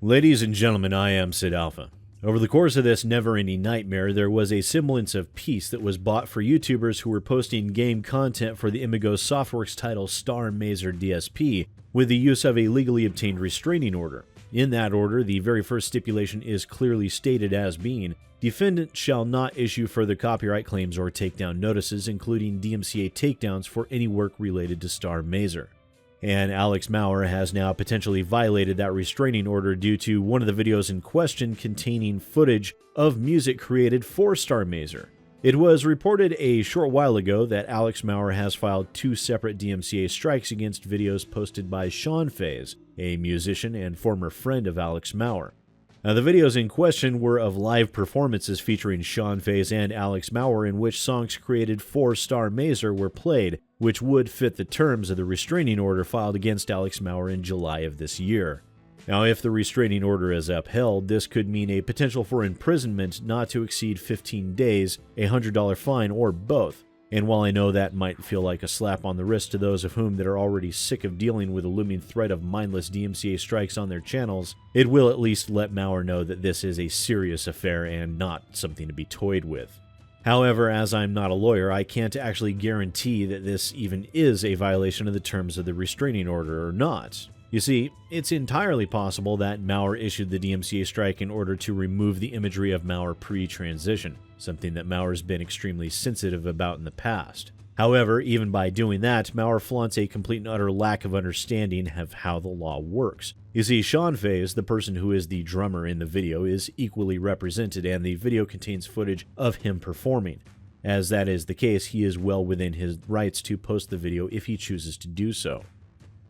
Ladies and gentlemen, I am SidAlpha. Over the course of this never-ending nightmare, there was a semblance of peace that was bought for YouTubers who were posting game content for the Imagos Softworks title Starr Mazer DSP with the use of a legally obtained restraining order. In that order, the very first stipulation is clearly stated as being, defendant shall not issue further copyright claims or takedown notices, including DMCA takedowns for any work related to Starr Mazer. And Alex Maurer has now potentially violated that restraining order due to one of the videos in question containing footage of music created for Starr Mazer. It was reported a short while ago that Alex Maurer has filed 2 separate DMCA strikes against videos posted by Shawnphase, a musician and former friend of Alex Maurer. Now, the videos in question were of live performances featuring Shawnphase and Alex Maurer in which songs created for Starr Mazer were played, which would fit the terms of the restraining order filed against Alex Maurer in July of this year. Now, if the restraining order is upheld, this could mean a potential for imprisonment not to exceed 15 days, a $100 fine, or both. And while I know that might feel like a slap on the wrist to those of whom that are already sick of dealing with a looming threat of mindless DMCA strikes on their channels, it will at least let Maurer know that this is a serious affair and not something to be toyed with. However, as I'm not a lawyer, I can't actually guarantee that this even is a violation of the terms of the restraining order or not. You see, it's entirely possible that Maurer issued the DMCA strike in order to remove the imagery of Maurer pre-transition, something that Maurer's been extremely sensitive about in the past. However, even by doing that, Maurer flaunts a complete and utter lack of understanding of how the law works. You see, Shawnphase, the person who is the drummer in the video, is equally represented, and the video contains footage of him performing. As that is the case, he is well within his rights to post the video if he chooses to do so.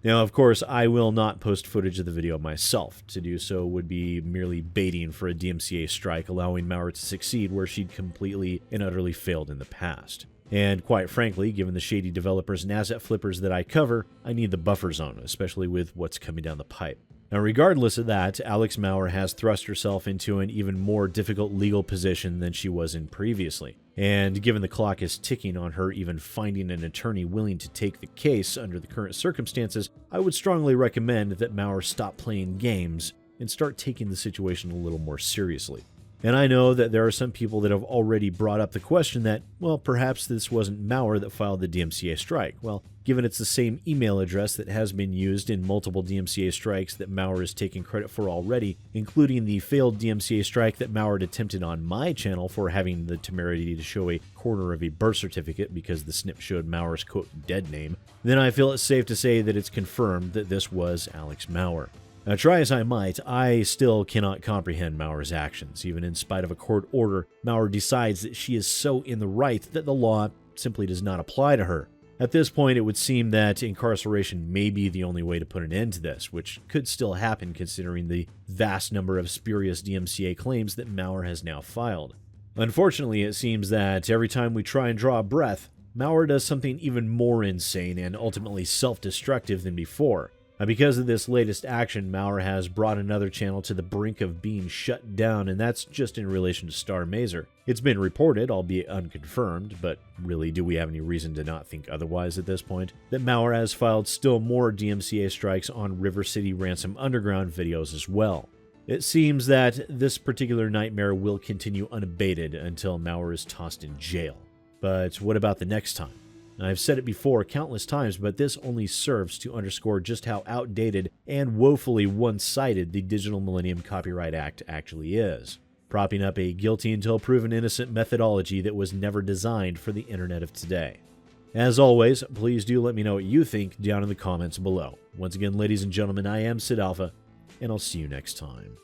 Now, of course, I will not post footage of the video myself. To do so would be merely baiting for a DMCA strike, allowing Maurer to succeed where she'd completely and utterly failed in the past. And quite frankly, given the shady developers and asset flippers that I cover, I need the buffer zone, especially with what's coming down the pipe. Now, regardless of that, Alex Maurer has thrust herself into an even more difficult legal position than she was in previously. And given the clock is ticking on her even finding an attorney willing to take the case under the current circumstances, I would strongly recommend that Maurer stop playing games and start taking the situation a little more seriously. And I know that there are some people that have already brought up the question that, well, perhaps this wasn't Maurer that filed the DMCA strike. Well, given it's the same email address that has been used in multiple DMCA strikes that Maurer is taking credit for already, including the failed DMCA strike that Maurer attempted on my channel for having the temerity to show a corner of a birth certificate because the snip showed Maurer's quote dead name, then I feel it's safe to say that it's confirmed that this was Alex Maurer. Now, try as I might, I still cannot comprehend Maurer's actions. Even in spite of a court order, Maurer decides that she is so in the right that the law simply does not apply to her. At this point, it would seem that incarceration may be the only way to put an end to this, which could still happen considering the vast number of spurious DMCA claims that Maurer has now filed. Unfortunately, it seems that every time we try and draw a breath, Maurer does something even more insane and ultimately self-destructive than before. Now, because of this latest action, Maurer has brought another channel to the brink of being shut down, and that's just in relation to Starr Mazer. It's been reported, albeit unconfirmed, but really, do we have any reason to not think otherwise at this point, that Maurer has filed still more DMCA strikes on River City Ransom Underground videos as well. It seems that this particular nightmare will continue unabated until Maurer is tossed in jail. But what about the next time? I've said it before countless times, but this only serves to underscore just how outdated and woefully one-sided the Digital Millennium Copyright Act actually is, propping up a guilty until proven innocent methodology that was never designed for the internet of today. As always, please do let me know what you think down in the comments below. Once again, ladies and gentlemen, I am SidAlpha, and I'll see you next time.